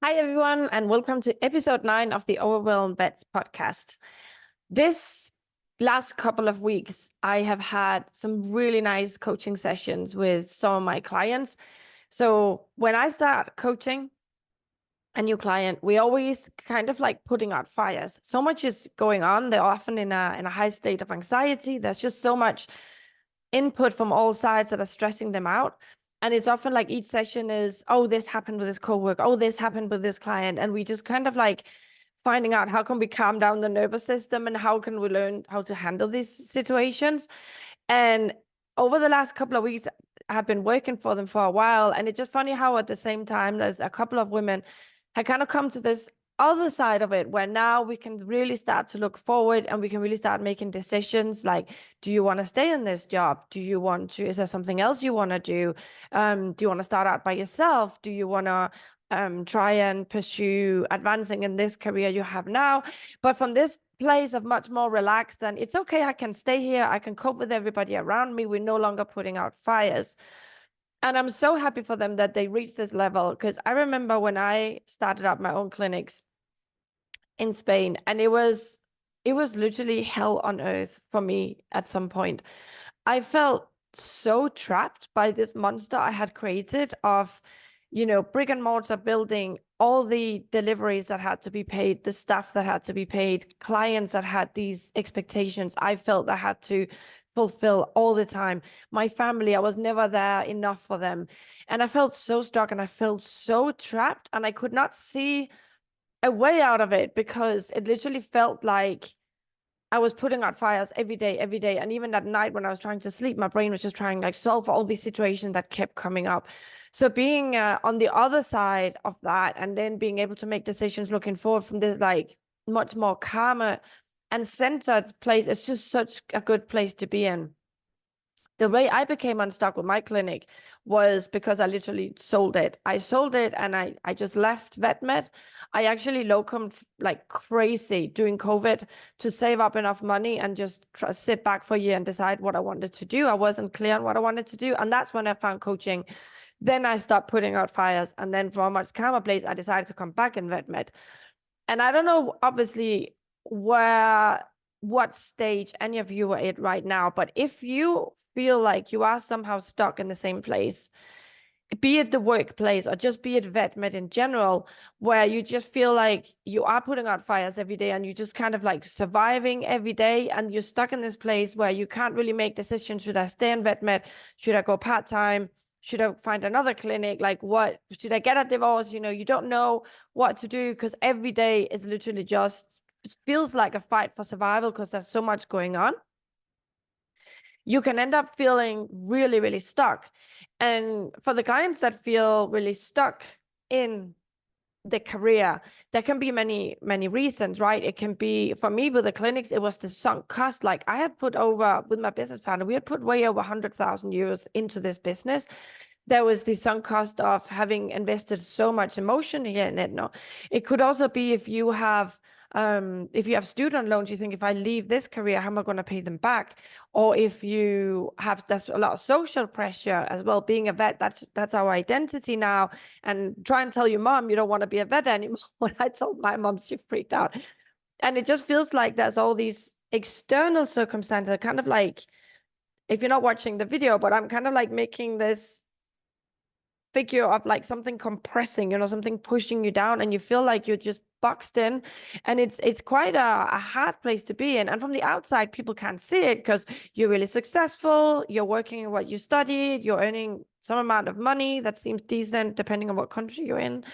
Hi, everyone, and welcome to episode 9 of the Overwhelmed Vets podcast. This last couple of weeks, I have had some really nice coaching sessions with some of my clients. So when I start coaching a new client, we always kind of like putting out fires. So much is going on. They're often in a high state of anxiety. There's just so much input from all sides that are stressing them out. And it's often like each session is, oh, this happened with this coworker. Oh, this happened with this client. And we just kind of like finding out how can we calm down the nervous system and how can we learn how to handle these situations. And over the last couple of weeks, I've been working for them for a while. And it's just funny how at the same time, there's a couple of women had kind of come to this other side of it where now we can really start to look forward and we can really start making decisions like, do you want to stay in this job? Do you want to, is there something else you want to do? Do you want to start out by yourself? Do you want to try and pursue advancing in this career you have now? But from this place of much more relaxed and it's okay, I can stay here. I can cope with everybody around me. We're no longer putting out fires. And I'm so happy for them that they reached this level, because I remember when I started up my own clinics in Spain, and it was literally hell on earth for me at some point. I felt so trapped by this monster I had created of, brick and mortar building, all the deliveries that had to be paid, the staff that had to be paid, clients that had these expectations I felt I had to fulfill all the time. My family, I was never there enough for them. And I felt so stuck and I felt so trapped and I could not see a way out of it because it literally felt like I was putting out fires every day, every day. And even at night when I was trying to sleep, my brain was just trying like solve all these situations that kept coming up. So being on the other side of that and then being able to make decisions looking forward from this like much more calmer and centered place, it's just such a good place to be in. The way I became unstuck with my clinic was because I literally sold it. I sold it and I just left VetMed. I actually locumed like crazy during COVID to save up enough money and just sit back for a year and decide what I wanted to do. I wasn't clear on what I wanted to do. And that's when I found coaching. Then I stopped putting out fires. And then from a much calmer place, I decided to come back in VetMed. And I don't know, obviously, what stage any of you are at right now, but if you feel like you are somehow stuck in the same place, be it the workplace or just be it VetMed in general, where you just feel like you are putting out fires every day and you just kind of like surviving every day and you're stuck in this place where you can't really make decisions. Should I stay in VetMed? Should I go part-time? Should I find another clinic? Like what, should I get a divorce? You don't know what to do because every day is literally just feels like a fight for survival because there's so much going on. You can end up feeling really, really stuck. And for the clients that feel really stuck in the career, there can be many, many reasons, right? It can be, for me with the clinics, it was the sunk cost. Like I had put over, with my business partner, we had put way over 100,000 euros into this business. There was the sunk cost of having invested so much emotion in it. No, it could also be if you have student loans, you think if I leave this career, how am I going to pay them back? Or if you have, there's a lot of social pressure as well. Being a vet, that's our identity now. And try and tell your mom you don't want to be a vet anymore. When I told my mom, she freaked out. And it just feels like there's all these external circumstances, kind of like, if you're not watching the video, but I'm kind of like making this figure of like something compressing, something pushing you down, and you feel like you're just boxed in, and it's quite a hard place to be in. And from the outside, people can't see it because you're really successful, you're working in what you studied, you're earning some amount of money that seems decent depending on what country you're in.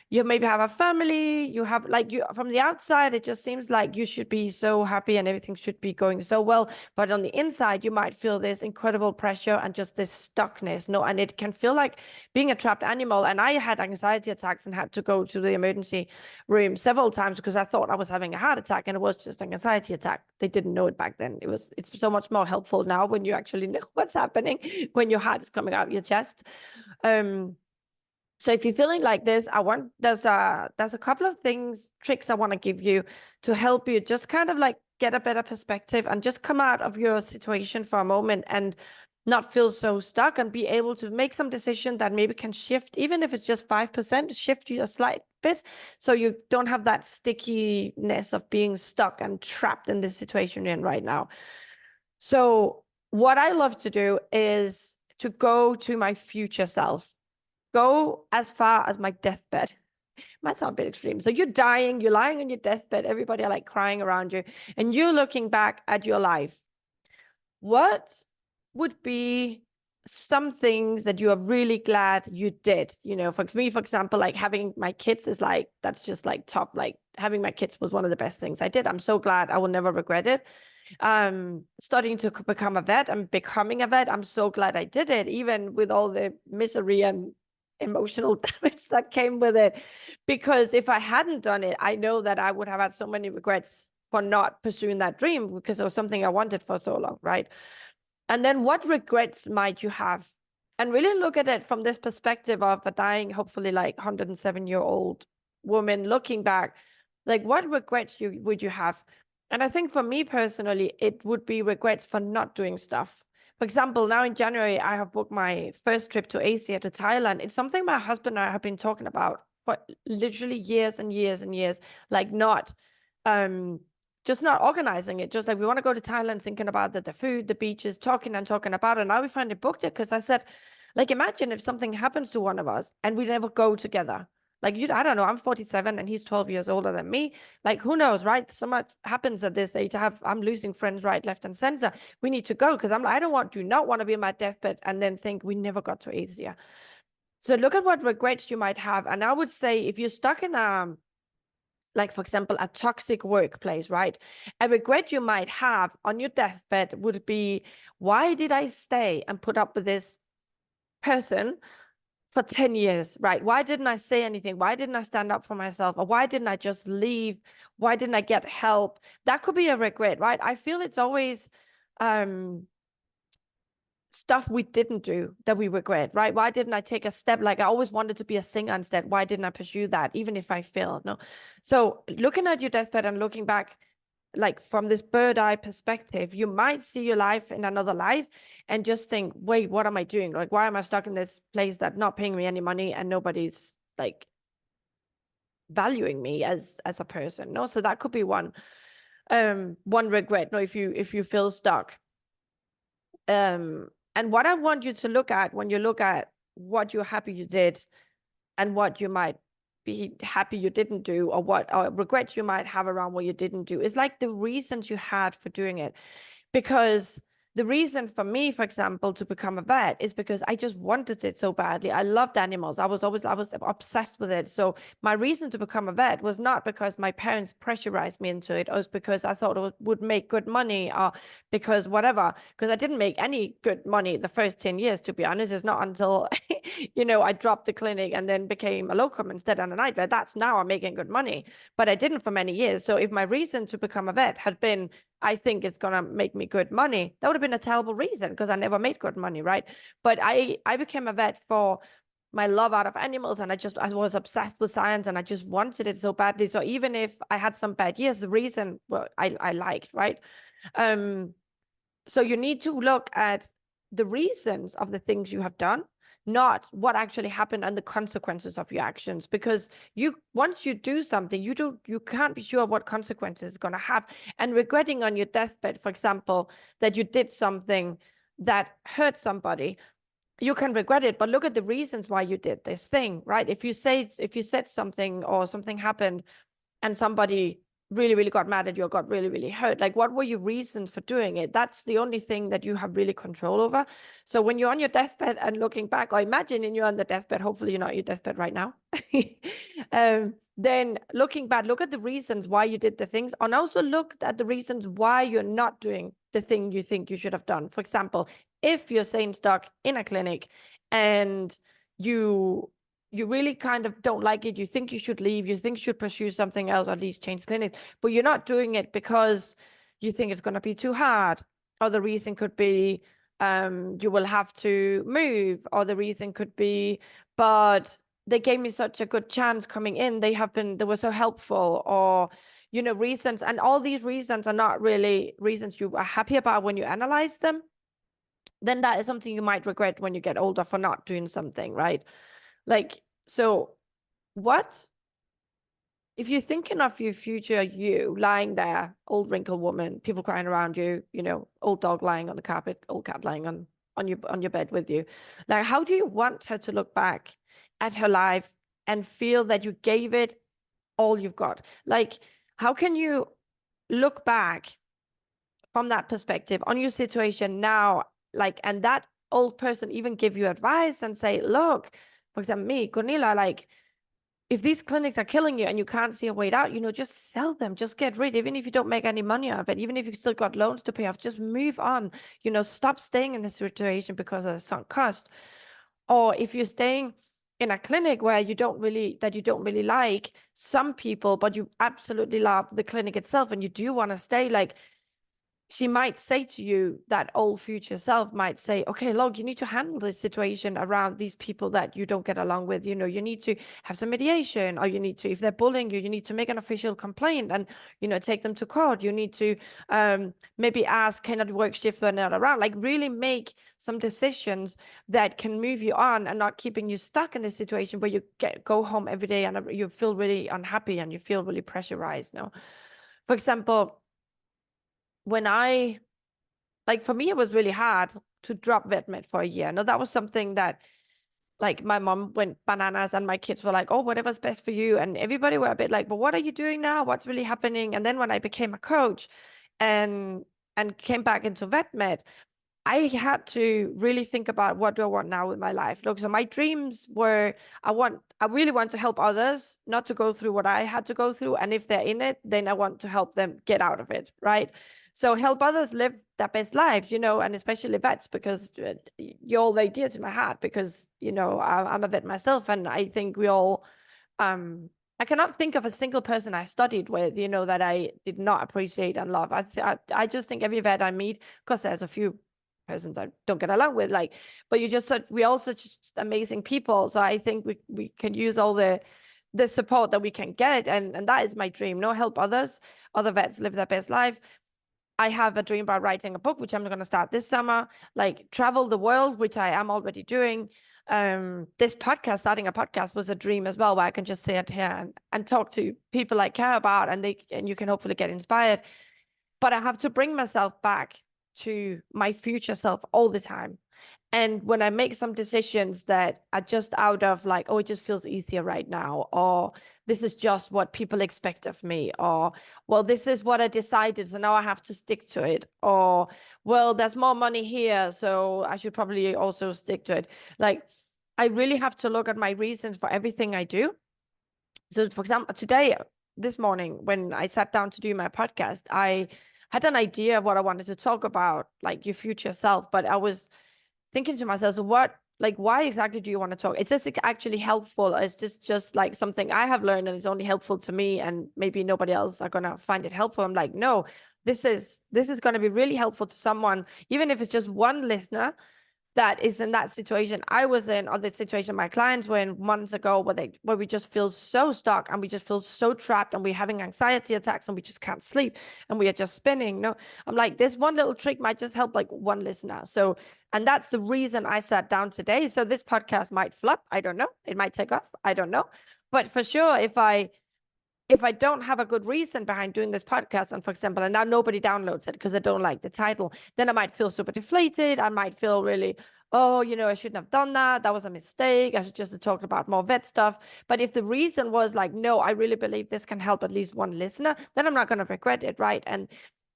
You maybe have a family, you have like, you from the outside it just seems like you should be so happy and everything should be going so well, but on the inside you might feel this incredible pressure and just this stuckness. And it can feel like being a trapped animal. And I had anxiety attacks and had to go to the emergency room several times because I thought I was having a heart attack, and it was just an anxiety attack. They didn't know it back then. It's so much more helpful now when you actually know what's happening when your heart is coming out of your chest. So if you're feeling like this, there's a couple of tricks I want to give you to help you just kind of like get a better perspective and just come out of your situation for a moment and not feel so stuck and be able to make some decision that maybe can shift, even if it's just 5%, shift you a slight bit, so you don't have that stickiness of being stuck and trapped in this situation you're in right now. So what I love to do is to go to my future self, go as far as my deathbed. Might sound a bit extreme. So you're dying, you're lying on your deathbed, everybody are like crying around you, and you're looking back at your life. What would be some things that you are really glad you did? You know, for me, for example, like having my kids is like, that's just like top, like having my kids was one of the best things I did. I'm so glad, I will never regret it. Studying to become a vet and becoming a vet, I'm so glad I did it, even with all the misery and emotional damage that came with it. Because if I hadn't done it, I know that I would have had so many regrets for not pursuing that dream, because it was something I wanted for so long, right? And then what regrets might you have? And really look at it from this perspective of a dying, hopefully like 107-year-old woman looking back, like what regrets would you have? And I think for me personally, it would be regrets for not doing stuff. For example, now in January, I have booked my first trip to Asia, to Thailand. It's something my husband and I have been talking about for literally years and years and years, like not just not organizing it. Just like we want to go to Thailand, thinking about the food, the beaches, talking and talking about it. Now we finally booked it because I said, like, imagine if something happens to one of us and we never go together. Like, I don't know, I'm 47 and he's 12 years older than me. Like, who knows, right? So much happens at this age. I'm losing friends right, left, and center. We need to go because I do not want to be in my deathbed and then think we never got to Asia. So look at what regrets you might have. And I would say if you're stuck in like, for example, a toxic workplace, right? A regret you might have on your deathbed would be, why did I stay and put up with this person for 10 years, right? Why didn't I say anything? Why didn't I stand up for myself? Or why didn't I just leave? Why didn't I get help? That could be a regret, right? I feel it's always stuff we didn't do that we regret, right? Why didn't I take a step? Like, I always wanted to be a singer instead. Why didn't I pursue that, even if I failed? No. So looking at your deathbed and looking back, like from this bird eye perspective, you might see your life in another light and just think, wait, what am I doing? Like, why am I stuck in this place that's not paying me any money and nobody's like valuing me as a person? No. So that could be one regret. No, if you feel stuck. And what I want you to look at when you look at what you're happy you did and what you might be happy you didn't do, or what regrets you might have around what you didn't do, is like the reasons you had for doing it. Because the reason for me, for example, to become a vet is because I just wanted it so badly. I loved animals. I was obsessed with it. So my reason to become a vet was not because my parents pressurized me into it. It was because I thought it would make good money, or because whatever. Because I didn't make any good money the first 10 years, to be honest. It's not until, I dropped the clinic and then became a locum instead and a night vet. That's now I'm making good money. But I didn't for many years. So if my reason to become a vet had been, I think it's going to make me good money, that would have been a terrible reason, because I never made good money, right? But I became a vet for my love out of animals, and I was obsessed with science, and I just wanted it so badly. So even if I had some bad years, the reason, well, I liked, right? So you need to look at the reasons of the things you have done, not what actually happened and the consequences of your actions. Because once you do something, you can't be sure what consequences it's going to have. And regretting on your deathbed, for example, that you did something that hurt somebody, you can regret it, but look at the reasons why you did this thing, right? If you said something, or something happened and somebody really, really got mad at you or got really, really hurt, like, what were your reasons for doing it? That's the only thing that you have really control over. So when you're on your deathbed and looking back, or imagining you're on the deathbed, hopefully you're not on your deathbed right now, then looking back, look at the reasons why you did the things, and also look at the reasons why you're not doing the thing you think you should have done. For example, if you're staying stuck in a clinic and you really kind of don't like it, you think you should leave, you think you should pursue something else, or at least change clinics, but you're not doing it because you think it's going to be too hard, or the reason could be you will have to move, or the reason could be, but they gave me such a good chance coming in, they were so helpful, or reasons, and all these reasons are not really reasons you are happy about when you analyze them. then that is something you might regret when you get older for not doing something, right? Like, so what if you're thinking of your future you lying there, old wrinkled woman, people crying around you, old dog lying on the carpet, old cat lying on your bed with you. Like, how do you want her to look back at her life and feel that you gave it all you've got? Like, how can you look back from that perspective on your situation now, like, and that old person even give you advice and say, look, for example, me, Gunilla, like, if these clinics are killing you and you can't see a way out, just sell them, just get rid, even if you don't make any money out of it, even if you still got loans to pay off, just move on, stop staying in this situation because of the sunk cost. Or if you're staying in a clinic where you don't really like some people, but you absolutely love the clinic itself and you do want to stay, like, she might say to you, that old future self might say, okay, look, you need to handle this situation around these people that you don't get along with. You need to have some mediation, or you need to, if they're bullying you, you need to make an official complaint and, take them to court. You need to maybe ask, can I work shift when they're not around? Like, really make some decisions that can move you on and not keeping you stuck in this situation where you go home every day and you feel really unhappy and you feel really pressurized. For example, when for me, it was really hard to drop vet med for a year. Now, that was something that, like, my mom went bananas and my kids were like, oh, whatever's best for you. And everybody were a bit like, but what are you doing now? What's really happening? And then when I became a coach and came back into vet med, I had to really think about, what do I want now with my life? Look, so my dreams were, I really want to help others not to go through what I had to go through. And if they're in it, then I want to help them get out of it, right? So help others live their best lives, and especially vets, because you're all very dear to my heart, because, I'm a vet myself. And I think we all, I cannot think of a single person I studied with, that I did not appreciate and love. I just think every vet I meet, because there's a few persons I don't get along with, like, but we all such amazing people. So I think we can use all the support that we can get, and that is my dream. Help other vets live their best life. I have a dream about writing a book, which I'm going to start this summer, like travel the world, which I am already doing. This podcast, starting a podcast, was a dream as well, where I can just sit here and talk to people I care about, and you can hopefully get inspired. But I have to bring myself back to my future self all the time. And when I make some decisions that are just out of like, oh, it just feels easier right now, or this is just what people expect of me, or, well, this is what I decided, so now I have to stick to it, or, well, there's more money here, so I should probably also stick to it. Like, I really have to look at my reasons for everything I do. So, for example, this morning, when I sat down to do my podcast, I had an idea of what I wanted to talk about, like your future self, but I was thinking to myself, so why exactly do you want to talk? Is this actually helpful? Or is this just like something I have learned and it's only helpful to me and maybe nobody else are going to find it helpful? I'm like, no, this is going to be really helpful to someone, even if it's just one listener that is in that situation I was in, or the situation my clients were in months ago, where we just feel so stuck and we just feel so trapped and we're having anxiety attacks and we just can't sleep and we are just spinning. No, I'm like, this one little trick might just help like one listener. So, and that's the reason I sat down today. So this podcast might flop. I don't know. It might take off. I don't know. But for sure, if I don't have a good reason behind doing this podcast, and for example, and now nobody downloads it because they don't like the title, then I might feel super deflated. I might feel really, oh, I shouldn't have done that. That was a mistake. I should just have talked about more vet stuff. But if the reason was like, no, I really believe this can help at least one listener, then I'm not going to regret it, right? And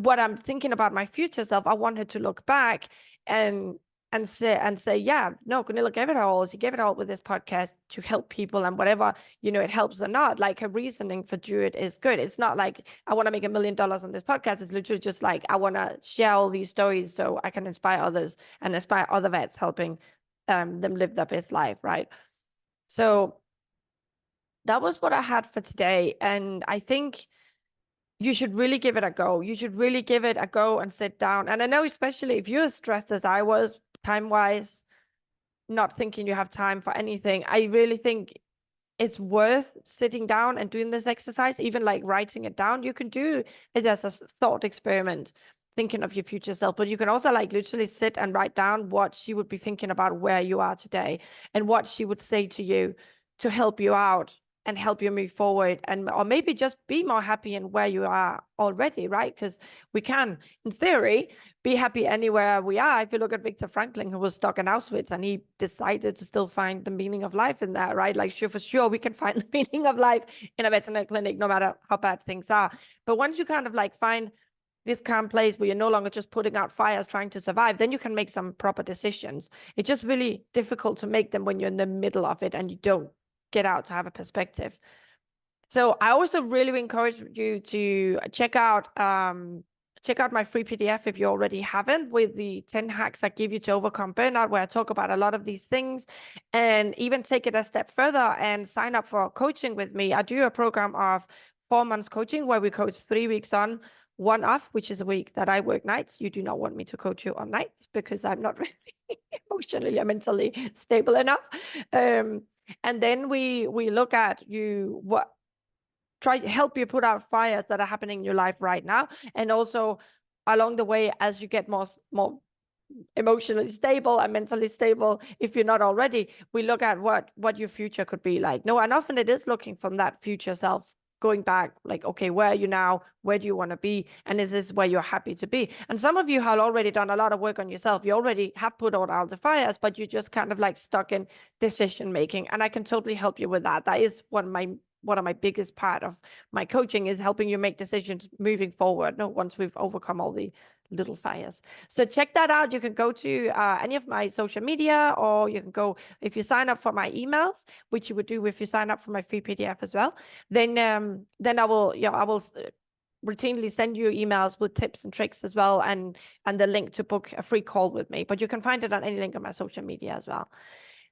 what I'm thinking about my future self, I wanted to look back and say, yeah, no, Gunilla gave it all. She gave it all with this podcast to help people, and whatever, it helps or not. Like, her reasoning for do it is good. It's not like I want to make $1 million on this podcast. It's literally just like, I want to share all these stories so I can inspire others and inspire other vets, helping them live their best life, right? So that was what I had for today. And I think you should really give it a go. You should really give it a go and sit down. And I know, especially if you're as stressed as I was, time-wise, not thinking you have time for anything, I really think it's worth sitting down and doing this exercise, even like writing it down. You can do it as a thought experiment. thinking of your future self, but you can also like literally sit and write down what she would be thinking about where you are today and what she would say to you to help you out and help you move forward, and or maybe just be more happy in where you are already, right? Because we can, in theory, be happy anywhere we are. If you look at Viktor Frankl, who was stuck in Auschwitz and he decided to still find the meaning of life in that, right? Like, sure, for sure, we can find the meaning of life in a veterinary clinic, no matter how bad things are. But once you kind of like find this calm place where you're no longer just putting out fires trying to survive, then you can make some proper decisions. It's just really difficult to make them when you're in the middle of it and you don't get out to have a perspective. So I also really encourage you to check out my free PDF if you already haven't, with the 10 hacks I give you to overcome burnout, where I talk about a lot of these things, and even take it a step further and sign up for coaching with me. I do a program of 4 months coaching where we coach 3 weeks on, 1 off, which is a week that I work nights. You do not want me to coach you on nights because I'm not really emotionally or mentally stable enough. And then we look at try to help you put out fires that are happening in your life right now, and also along the way, as you get more emotionally stable and mentally stable, if you're not already, we look at what your future could be like. No, and often it is looking from that future self, going back, like, okay, where are you now? Where do you want to be? And is this where you're happy to be? And some of you have already done a lot of work on yourself. You already have put out all the fires, but you're just kind of like stuck in decision making. And I can totally help you with that. That is one of my biggest part of my coaching, is helping you make decisions moving forward. No, once we've overcome all the little fires. So check that out. You can go to any of my social media, or you can go, if you sign up for my emails, which you would do if you sign up for my free PDF as well, then I will routinely send you emails with tips and tricks as well, and the link to book a free call with me. But you can find it on any link on my social media as well.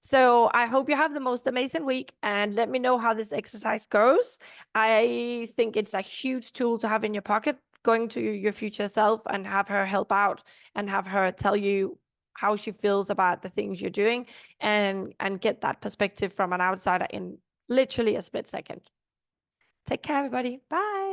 So I hope you have the most amazing week, and let me know how this exercise goes. I think it's a huge tool to have in your pocket, going to your future self and have her help out and have her tell you how she feels about the things you're doing, and get that perspective from an outsider in literally a split second. Take care, everybody. Bye.